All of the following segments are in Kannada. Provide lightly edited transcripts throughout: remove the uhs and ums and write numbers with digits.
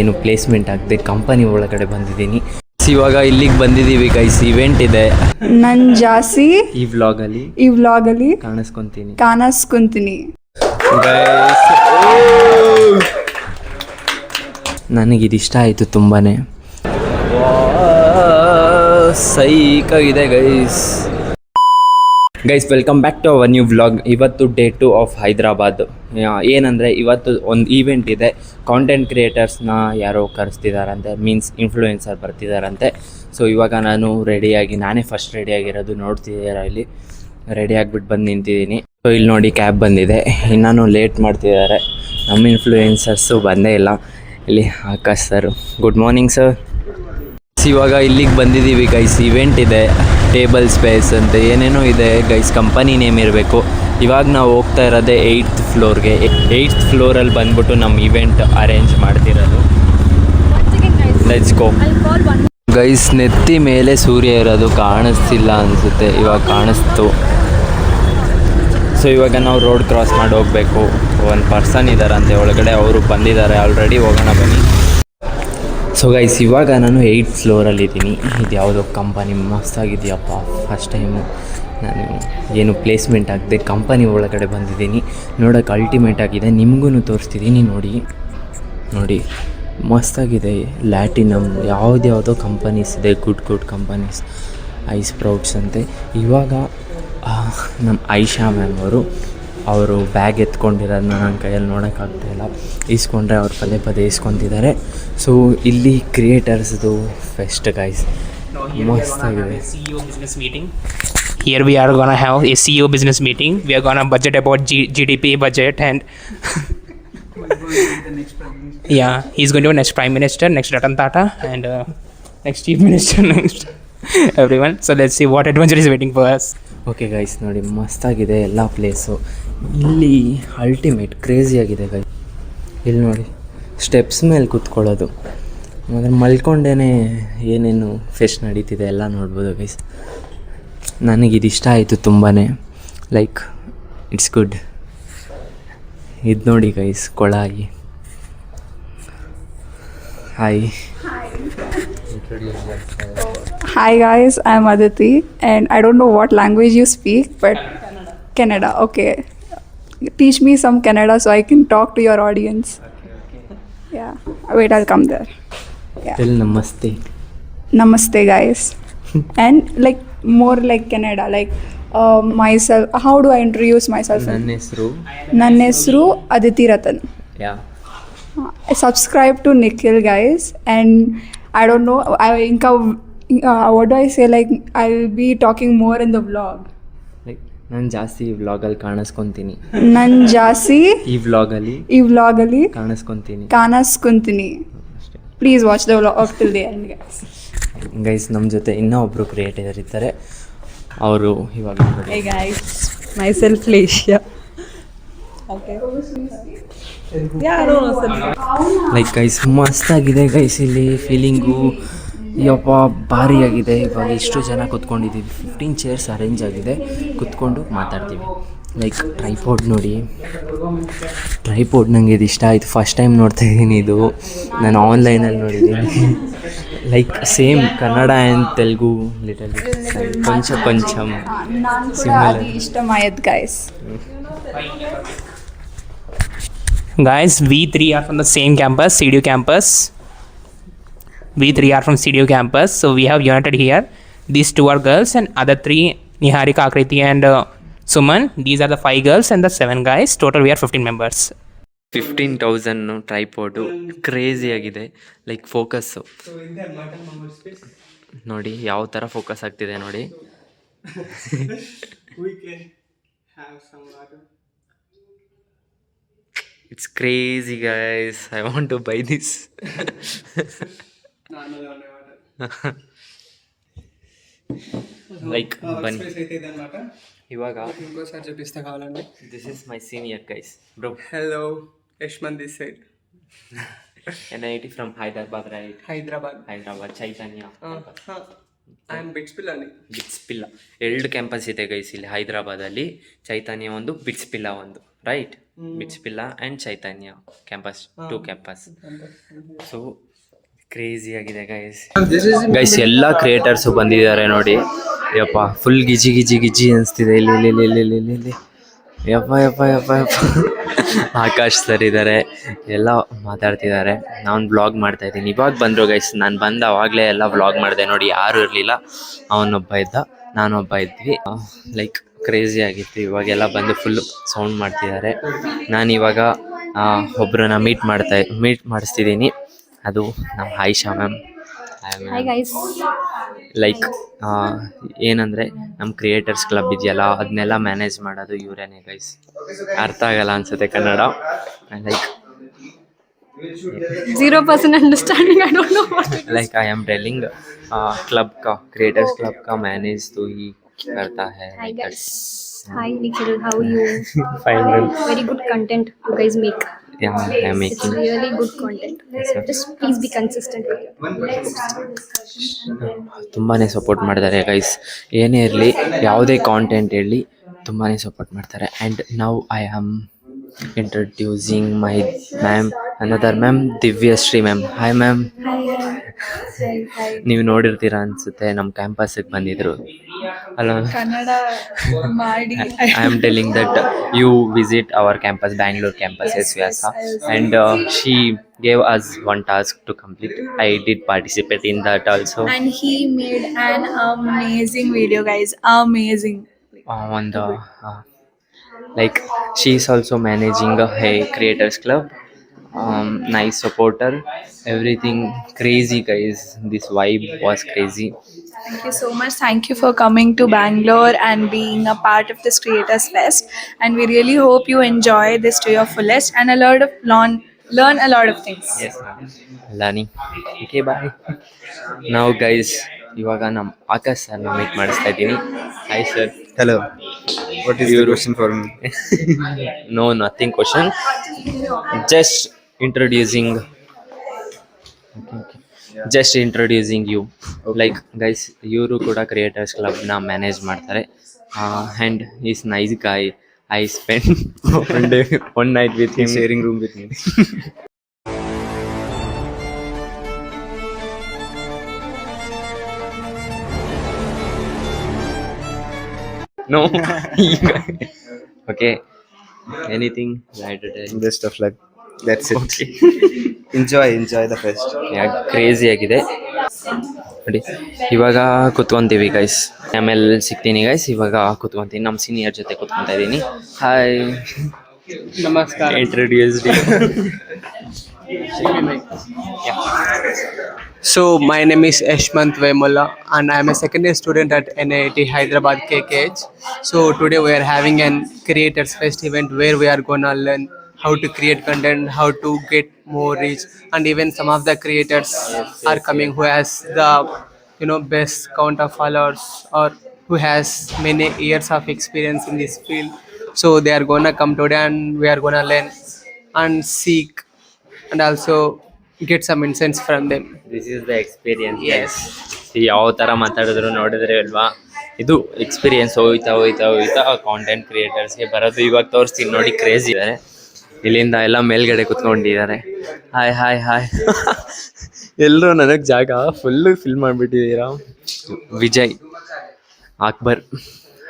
ಏನು ಪ್ಲೇಸ್ಮೆಂಟ್ ಆಗದೆ ಕಂಪನಿ ಒಳಗಡೆ ಬಂದಿದ್ದೀನಿ. ಇವಾಗ ಇಲ್ಲಿಗೆ ಬಂದಿದ್ದೀವಿ ಗೈಸ್, ಇವೆಂಟ್ ಇದೆ. ನಾನು ಜಾಸ್ತಿ ಈ ವ್ಲಾಗಲ್ಲಿ ಕಾಣಿಸ್ಕೊಂತೀನಿ ಗೈಸ್. ನನಗಿದಿಷ್ಟ ಆಯಿತು ತುಂಬಾ, ಸೈಕಾಗಿದೆ guys. Welcome back to our new vlog. ಇವತ್ತು ಡೇ 2 ಆಫ್ ಹೈದ್ರಾಬಾದ್. ಏನಂದರೆ ಇವತ್ತು ಒಂದು ಈವೆಂಟ್ ಇದೆ. ಕಾಂಟೆಂಟ್ ಕ್ರಿಯೇಟರ್ಸ್ನ ಯಾರೋ ಕರೆಸ್ತಿದ್ದಾರಂತೆ, ಮೀನ್ಸ್ ಇನ್ಫ್ಲೂಯೆನ್ಸರ್ ಬರ್ತಿದ್ದಾರಂತೆ. ಸೊ ಇವಾಗ ನಾನು ನಾನೇ ಫಸ್ಟ್ ರೆಡಿಯಾಗಿರೋದು. ನೋಡ್ತಿದ್ದೀರಾ, ಇಲ್ಲಿ ರೆಡಿ ಆಗಿಬಿಟ್ಟು ಬಂದು ನಿಂತಿದ್ದೀನಿ. ಸೊ ಇಲ್ಲಿ ನೋಡಿ ಕ್ಯಾಬ್ ಬಂದಿದೆ, ಇನ್ನೂ ಲೇಟ್ ಮಾಡ್ತಿದ್ದಾರೆ. ನಮ್ಮ ಇನ್ಫ್ಲೂಯೆನ್ಸರ್ಸು ಬಂದೇ ಇಲ್ಲ. ಇಲ್ಲಿ Akash sir, good morning sir. ಇವಾಗ ಇಲ್ಲಿಗೆ ಬಂದಿದ್ದೀವಿ ಗೈಸ್, ಇವೆಂಟ್ ಇದೆ. ಟೇಬಲ್ ಸ್ಪೇಸ್ ಅಂತ ಏನೇನೋ ಇದೆ ಗೈಸ್, ಕಂಪನಿ ನೇಮ್ ಇರಬೇಕು. ಇವಾಗ ನಾವು ಹೋಗ್ತಾ ಇರೋದೇ 8th ಫ್ಲೋರ್ಗೆ. 8th ಫ್ಲೋರಲ್ಲಿ ಬಂದ್ಬಿಟ್ಟು ನಮ್ಮ ಇವೆಂಟ್ ಅರೇಂಜ್ ಮಾಡ್ತಿರೋದು. Let's go guys. ನೆತ್ತಿ ಮೇಲೆ ಸೂರ್ಯ ಇರೋದು ಕಾಣಿಸ್ತಿಲ್ಲ ಅನಿಸುತ್ತೆ, ಇವಾಗ ಕಾಣಿಸ್ತು. ಸೊ ಇವಾಗ ನಾವು ರೋಡ್ ಕ್ರಾಸ್ ಮಾಡಿ ಹೋಗಬೇಕು. ಒಂದು ಪರ್ಸನ್ ಇದ್ದಾರಂತೆ ಒಳಗಡೆ, ಅವರು ಬಂದಿದ್ದಾರೆ ಆಲ್ರೆಡಿ. ಹೋಗೋಣ ಬನ್ನಿ. ಸೊ ಗೈಸ್, ಇವಾಗ ನಾನು 8th ಫ್ಲೋರಲ್ಲಿದ್ದೀನಿ. ಇದು ಯಾವುದೋ ಕಂಪನಿ ಮಸ್ತಾಗಿದೆಯಪ್ಪ. ಫಸ್ಟ್ ಟೈಮು ನಾನು ಏನು ಪ್ಲೇಸ್ಮೆಂಟ್ ಆಗದೆ ಕಂಪನಿ ಒಳಗಡೆ ಬಂದಿದ್ದೀನಿ. ನೋಡೋಕೆ ಅಲ್ಟಿಮೇಟ್ ಆಗಿದೆ. ನಿಮಗೂ ತೋರಿಸ್ತಿದ್ದೀನಿ ನೋಡಿ ಮಸ್ತಾಗಿದೆ. ಲ್ಯಾಟಿನಮ್ ಯಾವುದ್ಯಾವುದೋ ಕಂಪನೀಸ್ ಇದೆ, ಗುಡ್ ಕಂಪನೀಸ್. ಐಸ್ ಪ್ರೌಡ್ಸ್ ಅಂತೆ. ಇವಾಗ ನಮ್ಮ ಐಶಾ ಮ್ಯಾಮ್ ಅವರು ಬ್ಯಾಗ್ ಎತ್ಕೊಂಡಿರೋದನ್ನ ನನ್ನ ಕೈಯಲ್ಲಿ ನೋಡೋಕ್ಕಾಗ್ತಾಯಿಲ್ಲ. ಇಸ್ಕೊಂಡ್ರೆ ಅವ್ರು ಪದೇ ಇಸ್ಕೊತಿದ್ದಾರೆ. ಸೊ ಇಲ್ಲಿ ಕ್ರಿಯೇಟರ್ಸ್ದು ಫೆಸ್ಟ್ ಗೈಸ್, ಮಸ್ತಾಗಿದೆ. CEO business meeting. Here we are gonna have a CEO business meeting. We are gonna budget about GDP budget and yeah, he's going to be next Prime Minister, next Ratan Tata, and next Chief Minister, next everyone. So let's see what adventure is waiting for us. Okay guys, ನೋಡಿ ಮಸ್ತಾಗಿದೆ ಎಲ್ಲ ಪ್ಲೇಸು. ಇಲ್ಲಿ ಅಲ್ಟಿಮೇಟ್ ಕ್ರೇಜಿಯಾಗಿದೆ ಗೈಸ್. ಇಲ್ಲಿ ನೋಡಿ ಸ್ಟೆಪ್ಸ್ ಮೇಲೆ ಕೂತ್ಕೊಳ್ಳೋದು, ಅಂದರೆ ಮಲ್ಕೊಂಡೇ ಏನೇನು ಫೆಸ್ಟ್ ನಡೀತಿದೆ ಎಲ್ಲ ನೋಡ್ಬೋದು ಗೈಸ್. ನನಗಿದಿಷ್ಟ ಆಯಿತು ತುಂಬಾ, ಲೈಕ್ ಇಟ್ಸ್ ಗುಡ್. ಇದು ನೋಡಿ ಗೈಸ್, ಕೊಳಾಯಿ. Hi. Hi guys, I'm Aditi and I don't know what language you speak, but Kannada. Okay. Teach me some Kannada so I can talk to your audience. Yeah. Wait, I'll come there. Yeah. Tell namaste. Namaste guys. And like more like Kannada, like myself. How do I introduce myself? ನನ್ನ ಹೆಸರು Aditi Ratan. Yeah. Subscribe to Nikhil guys, and I don't know, what do I say, like I'll be talking more in the vlog. Like ನಾನು ಜಾಸ್ತಿ ಈ ವ್ಲಾಗಲ್ಲಿ ಕಾಣಿಸ್ಕೊತೀನಿ. ಈ ವ್ಲಾಗಲ್ಲಿ ಕಾಣಿಸ್ಕೊಂತೀನಿ. Please watch the vlog till the end guys. ನಮ್ಮ ಜೊತೆ ಇನ್ನೂ ಒಬ್ಬರು ಕ್ರಿಯೇಟರ್ ಇರ್ತಾರೆ, ಅವರು ಇವಾಗ ಹೇ ಗೈಸ್, ಮೈಸೆಲ್ಫ್ ಲೇಶಿಯಾ. ಓಕೆ. ಲೈಕ್ ಗೈಸ್ ಮಸ್ತಾಗಿದೆ ಗೈಸ್. ಇಲ್ಲಿ ಫೀಲಿಂಗು ಯಪ್ಪ ಭಾರಿಯಾಗಿದೆ. ಇವಾಗ ಎಷ್ಟು ಜನ ಕೂತ್ಕೊಂಡಿದ್ದೀವಿ, 15 ಚೇರ್ಸ್ ಅರೇಂಜ್ ಆಗಿದೆ, ಕೂತ್ಕೊಂಡು ಮಾತಾಡ್ತೀವಿ. ಲೈಕ್ ಟ್ರೈಪೋಡ್ ನೋಡಿ, ನನಗೆ ಇದು ಇಷ್ಟ ಆಯಿತು. ಫಸ್ಟ್ ಟೈಮ್ ನೋಡ್ತಾ ಇದ್ದೀನಿ ಇದು, ನಾನು ಆನ್ಲೈನಲ್ಲಿ ನೋಡಿದ್ದೀನಿ. Like same Kannada and Telugu little ಕೊಂಚಂ ಸಿಮಿಲರ್. ಇಷ್ಟಮಾಯ್ತು guys. Guys, we three are from the same campus, CDU campus. So we have united here. These 2 are girls and other 3, Niharika, Akriti and Suman. These are the 5 girls and the 7 guys. Total we are 15 members. 15,000 tripod crazy ಆಗಿದೆ. ಲೈಕ್ ಫೋಕಸ್ಸು ನೋಡಿ ಯಾವ ಥರ ಫೋಕಸ್ ಆಗ್ತಿದೆ ನೋಡಿ. It's crazy guys, I want to buy this. Like ಬನ್ನಿ ಇವಾಗ ఇంకోసారి చూపిస్తా కావాలండి. This is my senior guys, bro. Hello, Yashman this side. NIT from Hyderabad, right? Hyderabad. Chaitanya. I am BITS Pilani. BITS Pilani 2 campus ಇದೆ ಗೈಸ್ ಇಲ್ಲಿ ಹೈದರಾಬಾದಲ್ಲಿ. ಚೈತನ್ಯ ಒಂದು, ಬಿಟ್ಸ್ಪಿಲ್ಲ ಒಂದು, right? BITS Pilani and Chaitanya campus, 2 campus. So crazy ಆಗಿದೆ ಗೈಸ್ ಎಲ್ಲ ಕ್ರಿಯೇಟರ್ಸು ಬಂದಿದ್ದಾರೆ ನೋಡಿ. ಯಪ್ಪ ಫುಲ್ ಗಿಜಿ ಗಿಜಿ ಗಿಜಿ ಅನಿಸ್ತಿದೆ ಇಲ್ಲಿ ಇಲ್ಲಿ ಇಲ್ಲಿ ಇಲ್ಲಿ ಇಲ್ಲಿ ಇಲ್ಲಿ ಯಪ್ಪ ಯಪ್ಪ ಯಪ್ಪ ಯಪ್ಪ. ಆಕಾಶ್ ಸರ್ ಇದ್ದಾರೆ, ಎಲ್ಲ ಮಾತಾಡ್ತಿದ್ದಾರೆ. ನಾನು ವ್ಲಾಗ್ ಮಾಡ್ತಾಯಿದ್ದೀನಿ. ಇವಾಗ ಬಂದರು ಗೈಸ್. ನಾನು ಬಂದು ಅವಾಗಲೇ ಎಲ್ಲ ವ್ಲಾಗ್ ಮಾಡಿದೆ ನೋಡಿ. ಯಾರೂ ಇರಲಿಲ್ಲ, ಅವನೊಬ್ಬ ಇದ್ದ, ನಾನೊಬ್ಬ ಇದ್ವಿ. ಲೈಕ್ ಕ್ರೇಜಿ ಆಗಿತ್ತು. ಇವಾಗೆಲ್ಲ ಬಂದು ಫುಲ್ಲು ಸೌಂಡ್ ಮಾಡ್ತಿದ್ದಾರೆ. ನಾನಿವಾಗ ಒಬ್ಬರನ್ನ ಮೀಟ್ ಮಾಡಿಸ್ತಿದ್ದೀನಿ. ಅದು ನಮ್ಮ ಆಯಿಷಾ ಮ್ಯಾಮ್. ಲೈಕ್ ಏನಂದರೆ ನಮ್ಮ ಕ್ರಿಯೇಟರ್ಸ್ ಕ್ಲಬ್ ಇದೆಯಲ್ಲ, ಅದನ್ನೆಲ್ಲ ಮ್ಯಾನೇಜ್ ಮಾಡೋದು ಇವರೇನೆ ಗೈಸ್. ಅರ್ಥ ಆಗಲ್ಲ ಅನ್ಸುತ್ತೆ Kannada. Like 0% understanding. I don't know what. Like I am telling club का, क्रिएटर्स क्लब का मैनेज तो ही करता है. Hi guys. Hi Nikhil, how are you? Fine ma'am. Very good content you guys make. Yeah, I am It's making. really good content. ma'am. Just please be consistent with it. ತುಂಬಾ ಸಪೋರ್ಟ್ ಮಾಡ್ತಾರೆ ಗೈಸ್. ಏನೇ ಇರಲಿ, ಯಾವುದೇ ಕಾಂಟೆಂಟ್ ಇರಲಿ, ತುಂಬಾ ಸಪೋರ್ಟ್ ಮಾಡ್ತಾರೆ. And now I am introducing my ma'am, another ma'am, Divyashree ma'am. Hi ma'am. ನೀವು ನೋಡಿರ್ತೀರಾ ಅನಿಸುತ್ತೆ, ನಮ್ಮ ಕ್ಯಾಂಪಸ್ಸಿಗೆ ಬಂದಿದ್ರು ಅಲ್ಲ. ಕನ್ನಡ ಮಾಡಿ I am telling that you visit our campus, Bangalore campus, SVSA, and she gave us one task to complete. I did participate in that also. And he made an amazing video, guys. Amazing. On the like, she is also managing a creators club. Nice supporter, everything crazy guys. This vibe was crazy. Thank you so much. Thank you for coming to Bangalore and being a part of this Creators Fest. And we really hope you enjoy this to your fullest and learn a lot of things. Yes ma'am. Learning. Okay, bye. Now guys, ಇವಾಗ ನಮ್ಮ ಆಕಾಶ್ ಸರ್ನ ಮೀಟ್ ಮಾಡಿಸ್ತಾ ಇದ್ದೀನಿ. Hi sir. Hello. What is your question for me? No, nothing question. Just introducing. Okay. Just introducing you. Okay. Like guys, ಇವರು ಕೂಡ ಕ್ರಿಯೇಟರ್ಸ್ ಕ್ಲಬ್ನ ಮ್ಯಾನೇಜ್ ಮಾಡ್ತಾರೆ. And is nice ಗಾಯ್. I spend one night with him. Sharing room with me. No. Okay. Anything right to tell? Best of luck. That's it. Okay. Enjoy the fest. Crazy ಆಗಿದೆ ನೋಡಿ. ಇವಾಗ ಕುತ್ಕೊಂತೀವಿ ಗೈಸ್, ಆಮೇಲೆ ಸಿಗ್ತೀನಿ ಗೈಸ್. ಇವಾಗ ಕುತ್ಕೊಂತೀನಿ, ನಮ್ಮ ಸೀನಿಯರ್ ಜೊತೆ ಕುತ್ಕೊತಾ ಇದ್ದೀನಿ. ಹಾಯ್. ನಮಸ್ಕಾರ. Introduced. So my name is Ashmant Vemulla and I am a second year student at NIT Hyderabad KKH. So today we are having an Creators Fest event where we are gonna learn how to create content, how to get more reach, and even some of the creators are coming who has the best count of followers or who has many years of experience in this field. So they are gonna come today and we are gonna learn and seek and also get some insights from them. This is the experience. Yes. ಯಾವ ಥರ ಮಾತಾಡಿದ್ರು ನೋಡಿದ್ರೆ ಅಲ್ವಾ, ಇದು ಎಕ್ಸ್ಪೀರಿಯನ್ಸ್. ಹೋಯ್ತಾ ಕಾಂಟೆಂಟ್ ಕ್ರಿಯೇಟರ್ಸ್ಗೆ ಬರೋದು. ಇವಾಗ ತೋರಿಸ್ತೀನಿ ನೋಡಿ, ಕ್ರೇಜ್ ಇದ್ದಾರೆ. ಇಲ್ಲಿಂದ ಎಲ್ಲ ಮೇಲ್ಗಡೆ ಕುತ್ಕೊಂಡಿದ್ದಾರೆ. Hi hi hi. ಎಲ್ಲರೂ ನನಗೆ ಜಾಗ ಫುಲ್ಲು ಫಿಲ್ ಮಾಡಿಬಿಟ್ಟಿದ್ದೀರಾ. Vijay, Akbar,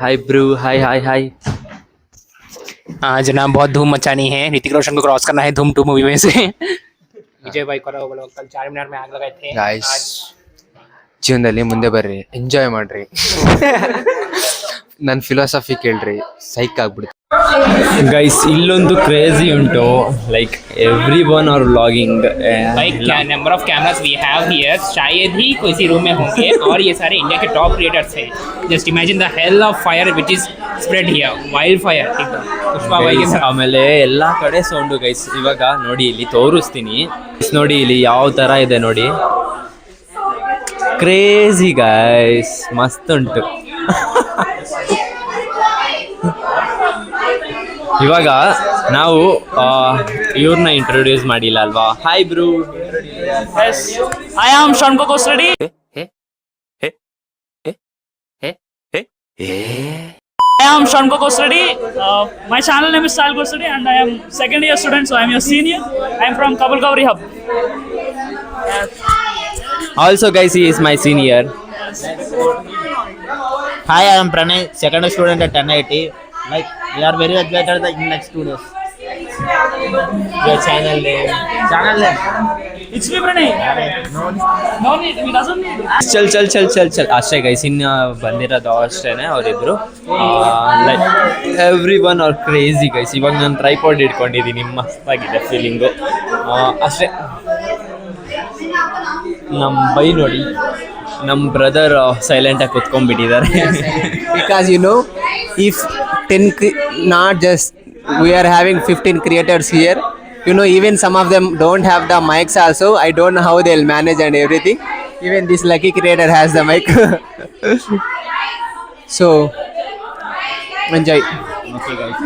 hi bro. Hi hi hi. हाँ जनाब, बहुत धूम मचानी है. ऋतिक रोशन को क्रॉस करना है धूम 2 मूवी में से. विजय भाई करो बोलो, कल 4 मीनार में आग लगाए थे. Guys, ಜೀವನದಲ್ಲಿ ಮುಂದೆ ಬರ್ರಿ, ಎಂಜಾಯ್ ಮಾಡ್ರಿ. ನನ್ನ ಫಿಲಾಸಫಿ ಕೇಳ್ರಿ, ಸೈಕ್ ಆಗ್ಬಿಡುತ್ತೆ. ಗೈಸ್ ಇಲ್ಲೊಂದು ಕ್ರೇಜಿ ಉಂಟು. Like every one are vlogging. भाई क्या number of cameras we have here, शायद ही किसी रूम में होंगे. और ये सारे इंडिया के टॉप क्रिएटर्स हैं. Just imagine the hell of fire which is spread here, wild fire. Pushpa भाई के साथ ಆಮೇಲೆ ಎಲ್ಲ ಕಡೆ ಸೌಂಡು ಗೈಸ್. ಇವಾಗ ನೋಡಿ, ಇಲ್ಲಿ ತೋರಿಸ್ತೀನಿ ನೋಡಿ, ಇಲ್ಲಿ ಯಾವ ಥರ ಇದೆ ನೋಡಿ. ಕ್ರೇಜಿ ಗೈಸ್, ಮಸ್ತ್ ಉಂಟು. ಇವಾಗ ನಾವು ಇವ್ರನ್ನ ಇಂಟ್ರೊಡ್ಯೂಸ್ ಮಾಡಿಲ್ಲ ಅಲ್ವಾ. Hi bro. I am Shanko Kosradi. I am Shanko Kosredi. My channel name is Sal Kosredi and I am second year student, so I am your senior. I am from Kabul Gowri Hub. Also guys, he is my senior. Hi, I am Pranay, second student at NIT. Like, we are very excited in next 2 days. Your channel name. Channel name. It's me, Pranay. No need, he doesn't need. ಚಲ್ ಅಷ್ಟೇ ಗೈಸ್. ಇನ್ನು ಬಂದಿರೋದು ಅಷ್ಟೇನೆ ಅವರಿಬ್ರು. ಲೈಕ್ ಎವ್ರಿ ಒನ್ ಅವ್ರ ಕ್ರೇಜಿ ಗೈಸ್. ಇವಾಗ ನಾನು ಟ್ರೈಪಾಡ್ ಇಟ್ಕೊಂಡಿದ್ದೀನಿ, ಮಸ್ತಾಗಿದೆ ಫೀಲಿಂಗು. ಅಷ್ಟೇ. ನಮ್ಮ ಬೈ ನೋಡಿ, ನಮ್ಮ ಬ್ರದರ್ ಸೈಲೆಂಟಾಗಿ ಕುತ್ಕೊಂಡ್ಬಿಟ್ಟಿದ್ದಾರೆ. Because if 10 not just we are having 15 creators here, even some of them don't have the mics also. I don't know how they'll manage and everything. Even this lucky creator has the mic. So enjoy. Okay guys,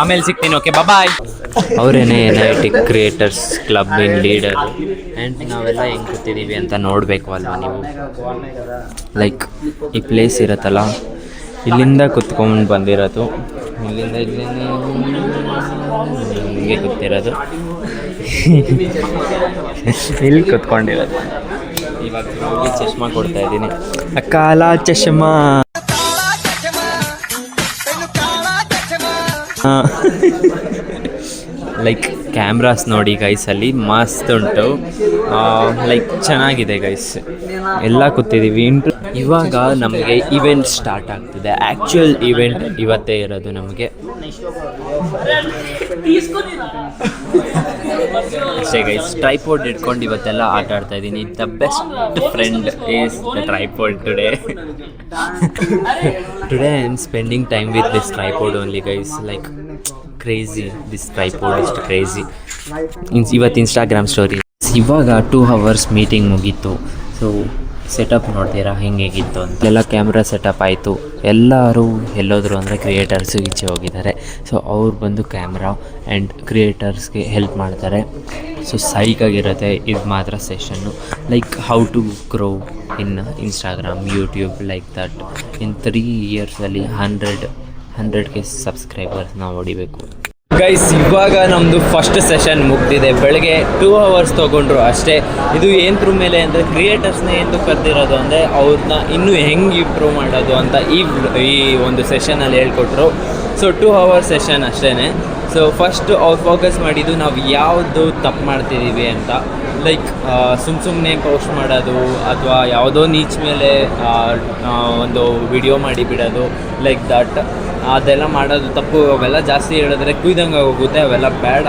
ಆಮೇಲೆ ಸಿಗ್ತೀನಿ. Okay, bye. ಅವರೇನೆ NIT creators club in leader. And ನಾವೆಲ್ಲ ಹೆಂಗೆ ಕೂತಿದ್ದೀವಿ ಅಂತ ನೋಡಬೇಕು ಅಲ್ವಾ ನೀವು. ಲೈಕ್ ಈ ಪ್ಲೇಸ್ ಇರುತ್ತಲ್ಲ, ಇಲ್ಲಿಂದ ಕುತ್ಕೊಂಡು ಬಂದಿರೋದು. ಇಲ್ಲಿಂದ ಹಿಂಗೆ ಕೂತಿರೋದು. ಇಲ್ಲಿ ಕುತ್ಕೊಂಡಿರೋದು. ಇವಾಗ ಹೋಗಿ ಚಶ್ಮಾ ಕೊಡ್ತಾ ಇದ್ದೀನಿ. ಕಾಲಾ ಚಶ್ಮಾ. ಲೈಕ್ ಕ್ಯಾಮ್ರಾಸ್ ನೋಡಿ ಗೈಸ್, ಅಲ್ಲಿ ಮಸ್ತ್ ಉಂಟು. ಲೈಕ್ ಚೆನ್ನಾಗಿದೆ ಗೈಸ್. ಎಲ್ಲ ಕೂತಿದ್ದೀವಿ. ಇವಾಗ ನಮಗೆ ಇವೆಂಟ್ ಸ್ಟಾರ್ಟ್ ಆಗ್ತಿದೆ. ಆ್ಯಕ್ಚುಯಲ್ ಇವೆಂಟ್ ಇವತ್ತೇ ಇರೋದು ನಮಗೆ. ಅಷ್ಟೇ ಗೈಸ್, ಟ್ರೈಪೋಡ್ ಇಟ್ಕೊಂಡು ಇವತ್ತೆಲ್ಲ ಆಟ ಆಡ್ತಾ ಇದ್ದೀನಿ. The best friend is the tripod today. Today I am spending time with this tripod only guys. Like crazy, this tripod ಇಷ್ಟು ಕ್ರೇಜಿ. ಇವತ್ತು ಇನ್ಸ್ಟಾಗ್ರಾಮ್ ಸ್ಟೋರಿ. ಇವಾಗ 2 hours ಮೀಟಿಂಗ್ ಮುಗೀತು. ಸೊ ಸೆಟಪ್ ನೋಡ್ತೀರಾ ಹೆಂಗೇಗಿತ್ತು ಅಂತ. ಎಲ್ಲ ಕ್ಯಾಮ್ರಾ ಸೆಟಪ್ ಆಯಿತು. ಎಲ್ಲರೂ ಎಲ್ಲೋದ್ರು ಅಂದರೆ ಕ್ರಿಯೇಟರ್ಸು ಈಚೆ ಹೋಗಿದ್ದಾರೆ. ಸೊ ಅವ್ರು ಬಂದು ಕ್ಯಾಮ್ರಾ ಆ್ಯಂಡ್ ಕ್ರಿಯೇಟರ್ಸ್ಗೆ ಹೆಲ್ಪ್ ಮಾಡ್ತಾರೆ. ಸೊ ಸೈಕಾಗಿರುತ್ತೆ ಇದು ಮಾತ್ರ session. Like how to grow in Instagram, YouTube, like that. In 3 yearsಲ್ಲಿ 100K ಸಬ್ಸ್ಕ್ರೈಬರ್ಸ್ನ ಹೊಡಿಬೇಕು ಗೈಸ್. ಇವಾಗ ನಮ್ಮದು ಫಸ್ಟ್ ಸೆಷನ್ ಮುಗ್ದಿದೆ. ಬೆಳಗ್ಗೆ 2 hours ತೊಗೊಂಡ್ರು ಅಷ್ಟೇ. ಇದು ಏನರ ಮೇಲೆ ಅಂದರೆ ಕ್ರಿಯೇಟರ್ಸ್ನ ಏನು ಕರೆದಿರೋದು ಅಂದರೆ ಅವ್ರನ್ನ ಇನ್ನೂ ಹೆಂಗೆ ಇಂಪ್ರೂವ್ ಮಾಡೋದು ಅಂತ ಈ ಒಂದು ಸೆಷನಲ್ಲಿ ಹೇಳ್ಕೊಟ್ರು. ಸೊ 2 hour ಸೆಷನ್ ಅಷ್ಟೇ. ಸೊ ಫಸ್ಟ್ ಅವ್ರು ಫೋಕಸ್ ಮಾಡಿದ್ದು ನಾವು ಯಾವುದು ತಪ್ಪು ಮಾಡ್ತಿದ್ದೀವಿ ಅಂತ. ಲೈಕ್ ಸುಮ್ಮನೆ ಪೋಸ್ಟ್ ಮಾಡೋದು ಅಥವಾ ಯಾವುದೋ ನೀಚ್ ಮೇಲೆ ಒಂದು ವಿಡಿಯೋ ಮಾಡಿ ಬಿಡೋದು, ಲೈಕ್ ದಟ್. ಅದೆಲ್ಲ ಮಾಡೋದು ತಪ್ಪು. ಅವೆಲ್ಲ ಜಾಸ್ತಿ ಹೇಳಿದ್ರೆ ಕುಯ್ದಂಗೆ ಹೋಗುತ್ತೆ, ಅವೆಲ್ಲ ಬೇಡ.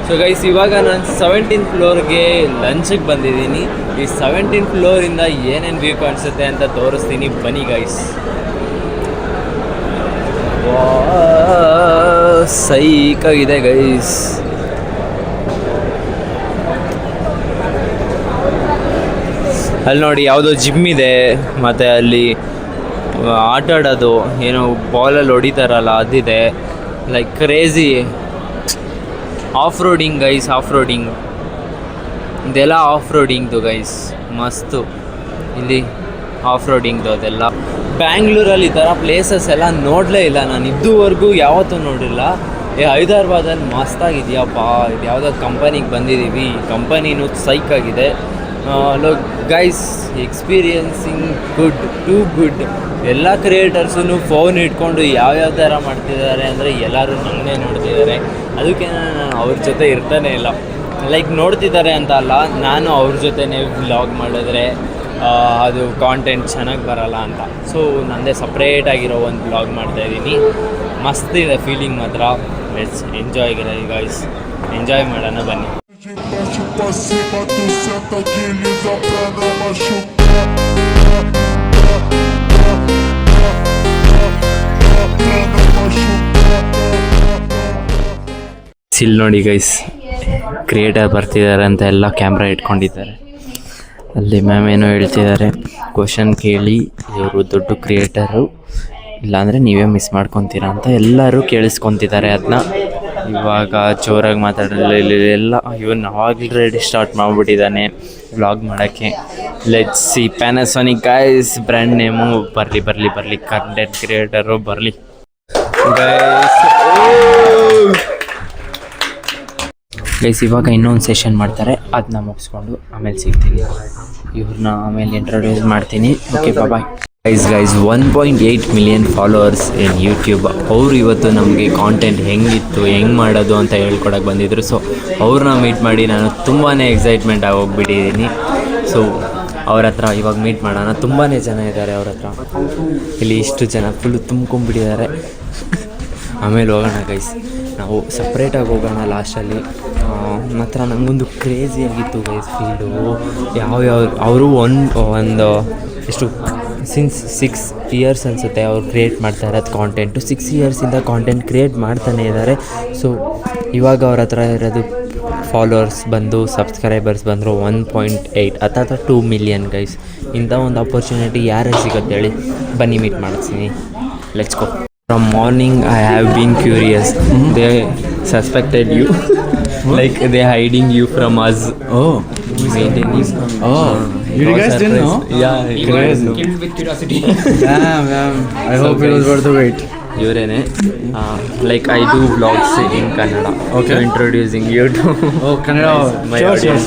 ಸೊ ಗೈಸ್, ಇವಾಗ ನಾನು 17th ಫ್ಲೋರ್ಗೆ ಲಂಚಿಗೆ ಬಂದಿದ್ದೀನಿ. ಈ 17th ಫ್ಲೋರಿಂದ ಏನೇನು ವ್ಯೂ ಕಾಣಿಸುತ್ತೆ ಅಂತ ತೋರಿಸ್ತೀನಿ, ಬನ್ನಿ ಗೈಸ್. ಸೈಕಾಗಿದೆ ಗೈಸ್. ಅಲ್ಲಿ ನೋಡಿ ಯಾವುದೋ ಜಿಮ್ ಇದೆ, ಮತ್ತು ಅಲ್ಲಿ ಆಟ ಆಡೋದು ಏನೋ ಬಾಲಲ್ಲಿ ಹೊಡಿತಾರಲ್ಲ ಅದಿದೆ. Like crazy. Off roading guys, off roading. ಇದೆಲ್ಲ ಆಫ್ ರೋಡಿಂಗ್ದು ಗೈಸ್, ಮಸ್ತು. ಇಲ್ಲಿ ಆಫ್ ರೋಡಿಂಗ್ದು ಅದೆಲ್ಲ. ಬ್ಯಾಂಗ್ಳೂರಲ್ಲಿ ಈ ಥರ ಪ್ಲೇಸಸ್ ಎಲ್ಲ ನೋಡಲೇ ಇಲ್ಲ ನಾನು ಇದುವರೆಗೂ, ಯಾವತ್ತೂ ನೋಡಿಲ್ಲ. ಹೈದರಾಬಾದಲ್ಲಿ ಮಸ್ತಾಗಿದೆಯಪ್ಪ. ಇದು ಯಾವುದೋ ಕಂಪನಿಗೆ ಬಂದಿದ್ದೀವಿ. ಕಂಪನಿನೂ ಸೈಕಾಗಿದೆ. Guys, experiencing good, too good. ಎಲ್ಲ ಕ್ರಿಯೇಟರ್ಸೂ ಫೋನ್ ಇಟ್ಕೊಂಡು ಯಾವ್ಯಾವ ಥರ ಮಾಡ್ತಿದ್ದಾರೆ ಅಂದರೆ ಎಲ್ಲರೂ ನಮ್ಮನ್ನೇ ನೋಡ್ತಿದ್ದಾರೆ. ಅದಕ್ಕೆ ನಾನು ಅವ್ರ ಜೊತೆ ಇರ್ತಾನೆ ಇಲ್ಲ. ಲೈಕ್ ನೋಡ್ತಿದ್ದಾರೆ ಅಂತ ಅಲ್ಲ, ನಾನು ಅವ್ರ ಜೊತೆನೇ ವ್ಲಾಗ್ ಮಾಡಿದ್ರೆ ಅದು ಕಾಂಟೆಂಟ್ ಚೆನ್ನಾಗಿ ಬರೋಲ್ಲ ಅಂತ. ಸೊ ನನ್ನದೇ ಸಪ್ರೇಟಾಗಿರೋ ಒಂದು ವ್ಲಾಗ್ ಮಾಡ್ತಾಯಿದ್ದೀನಿ. ಮಸ್ತಿದೆ ಫೀಲಿಂಗ್ ಮಾತ್ರ. ಲೆಟ್ಸ್ ಎಂಜಾಯ್ ಗೈಸ್, ಎಂಜಾಯ್ ಮಾಡೋಣ ಬನ್ನಿ. ಇಲ್ಲಿ ನೋಡಿ ಗೈಸ್, ಕ್ರಿಯೇಟರ್ ಬರ್ತಿದ್ದಾರೆ ಅಂತ ಎಲ್ಲ ಕ್ಯಾಮ್ರಾ ಇಟ್ಕೊಂಡಿದ್ದಾರೆ. ಅಲ್ಲಿ ಮ್ಯಾಮ್ ಏನೋ ಹೇಳ್ತಿದ್ದಾರೆ. ಕ್ವಶನ್ ಕೇಳಿ, ಇವರು ದೊಡ್ಡ ಕ್ರಿಯೇಟರು, ಇಲ್ಲಾಂದರೆ ನೀವೇ ಮಿಸ್ ಮಾಡ್ಕೊತೀರಾ ಅಂತ ಎಲ್ಲರೂ ಕೇಳಿಸ್ಕೊತಿದ್ದಾರೆ ಅದನ್ನ. ಇವಾಗ ಜೋರಾಗಿ ಮಾತಾಡಲಿಲ್ಲ ಎಲ್ಲ ಇವನ್ ಆಲ್ರೆಡಿ ಸ್ಟಾರ್ಟ್ ಮಾಡಿಬಿಟ್ಟಿದ್ದಾನೆ ವ್ಲಾಗ್ ಮಾಡೋಕ್ಕೆ. Let's see Panasonic guys brand name ಬರಲಿ ಕಂಟೆಂಟ್ ಕ್ರಿಯೇಟರು ಬರಲಿ ಗೈಸ್. ಇವಾಗ ಇನ್ನೊಂದು ಸೆಷನ್ ಮಾಡ್ತಾರೆ, ಅದನ್ನ ಮುಗಿಸ್ಕೊಂಡು ಆಮೇಲೆ ಸಿಗ್ತೀನಿ. ಇವ್ರನ್ನ ಆಮೇಲೆ ಇಂಟ್ರೊಡ್ಯೂಸ್ ಮಾಡ್ತೀನಿ. Okay bye. Guys 1.8 million followers in YouTube. ಅವರು ಇವತ್ತು ನಮಗೆ ಕಾಂಟೆಂಟ್ ಹೆಂಗೆ ಮಾಡೋದು ಅಂತ ಹೇಳ್ಕೊಡಕ್ಕೆ ಬಂದಿದ್ದರು. ಸೊ ಅವ್ರನ್ನ ಮೀಟ್ ಮಾಡಿ ನಾನು ತುಂಬಾ ಎಕ್ಸೈಟ್ಮೆಂಟ್ ಆಗೋಗ್ಬಿಟ್ಟಿದ್ದೀನಿ. ಸೊ ಅವ್ರ ಹತ್ರ ಇವಾಗ ಮೀಟ್ ಮಾಡೋಣ. ತುಂಬಾ ಜನ ಇದ್ದಾರೆ ಅವ್ರ ಹತ್ರ. ಇಲ್ಲಿ ಇಷ್ಟು ಜನ ಫುಲ್ಲು ತುಂಬ್ಕೊಂಡ್ಬಿಟ್ಟಿದ್ದಾರೆ. ಆಮೇಲೆ ಹೋಗೋಣ ಗೈಸ್, ನಾವು ಸಪ್ರೇಟಾಗಿ ಹೋಗೋಣ ಲಾಸ್ಟಲ್ಲಿ. ಮಾತ್ರ ನನಗೊಂದು ಕ್ರೇಜಿಯಾಗಿತ್ತು ಗೈಸ್ ಫೀಲ್ಡು. ಯಾವ್ಯಾವ ಅವರು ಒಂದು ಎಷ್ಟು ಸಿನ್ಸ್ 6 ಇಯರ್ಸ್ ಅನಿಸುತ್ತೆ ಅವ್ರು ಕ್ರಿಯೇಟ್ ಮಾಡ್ತಾ ಇರೋದು ಕಾಂಟೆಂಟು. 6 ಇಯರ್ಸಿಂದ ಕಾಂಟೆಂಟ್ ಕ್ರಿಯೇಟ್ ಮಾಡ್ತಾನೇ ಇದ್ದಾರೆ. ಸೊ ಇವಾಗ ಅವ್ರ ಹತ್ರ ಇರೋದು ಫಾಲೋವರ್ಸ್ ಬಂದು ಸಬ್ಸ್ಕ್ರೈಬರ್ಸ್ ಬಂದರು 1.8 ಅಥವಾ 2 ಮಿಲಿಯನ್ ಗೈಸ್. ಇಂಥ ಒಂದು ಆಪರ್ಚುನಿಟಿ ಯಾರಿಗೆ ಸಿಗುತ್ತೆ ಹೇಳಿ? ಬನ್ನಿ ಮೀಟ್ ಮಾಡಿಸ್ತೀನಿ. Let's go. From morning I have been curious. They suspected you. Like they hiding you from us. Oh. Meeting you. Oh. You guys didn't know? Yeah. Crazy. Killed with curiosity. Damn. I So hope it was guys, worth the wait. ಇವರೇನೆ like I do vlogs in Kannada. Okay. So introducing you to Oh, Kannada. my Sure. audience.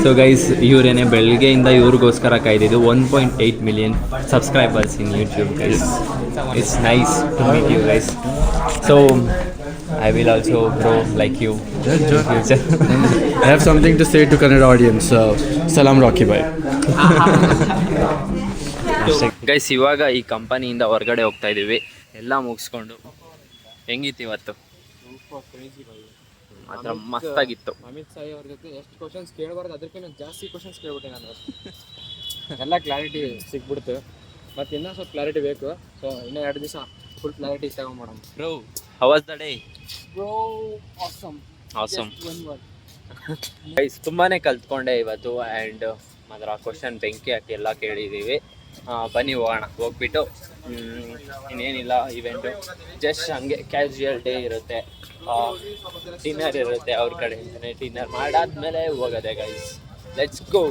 So guys, ಇವರೇನೆ ಬೆಳಗ್ಗೆಯಿಂದ ಇವ್ರಿಗೋಸ್ಕರ ಕಾಯ್ದಿದ್ದು 1.8 million subscribers in YouTube guys. It's nice to meet you guys. So I will also grow like you in future. I have something to say to Kannada audience. Salam Rocky Bhai. Guys ಇವಾಗ ಈ ಕಂಪನಿಯಿಂದ ಹೊರಗಡೆ ಹೋಗ್ತಾ ಇದ್ದೀವಿ. ಎಲ್ಲ ಮುಗಿಸ್ಕೊಂಡು ಹೆಂಗಿತ್ತು ಇವತ್ತು? ಮಾತ್ರ ಮಸ್ತಾಗಿತ್ತು. ಅಮಿತ್ ಸಾಯಿ ಅವ್ರ ಜೊತೆ ಎಷ್ಟು ಕ್ವಶನ್ಸ್ ಕೇಳಬಾರ್ದು ಅದಕ್ಕಿಂತ ಜಾಸ್ತಿ ಕ್ವಶನ್ಸ್ ಕೇಳ್ಬಿಟ್ಟೆ ನಾನು. ಎಲ್ಲ ಕ್ಲಾರಿಟಿ ಸಿಕ್ಬಿಡ್ತು. ಮತ್ತು ಇನ್ನೂ ಸ್ವಲ್ಪ ಕ್ಲಾರಿಟಿ ಬೇಕು. ಸೊ ಇನ್ನೂ 2 ದಿವಸ ಫುಲ್ ಕ್ಲಾರಿಟಿ ತಗೊಂಡ್ಬಿಡೋಣ. Bro how was the day? Bro awesome. Guys ತುಂಬಾ ಕಲ್ತ್ಕೊಂಡೆ ಇವತ್ತು. ಆ್ಯಂಡ್ ಮಾತ್ರ ಕ್ವಶನ್ ಬೆಂಕಿ ಹಾಕಿ ಎಲ್ಲ ಕೇಳಿದ್ದೀವಿ. ಬನ್ನಿ ಹೋಗೋಣ. ಹೋಗ್ಬಿಟ್ಟು ಇನ್ನೇನಿಲ್ಲ ಇವೆಂಟು, ಜಸ್ಟ್ ಹಂಗೆ ಕ್ಯಾಶುಯಲ್ ಡೇ ಇರುತ್ತೆ. ಡಿನ್ನರ್ ಇರುತ್ತೆ ಅವ್ರ ಕಡೆಯಿಂದನೇ. ಡಿನ್ನರ್ ಮಾಡಾದ್ಮೇಲೆ ಹೋಗೋದೆ ಗೈಸ್. Let's go.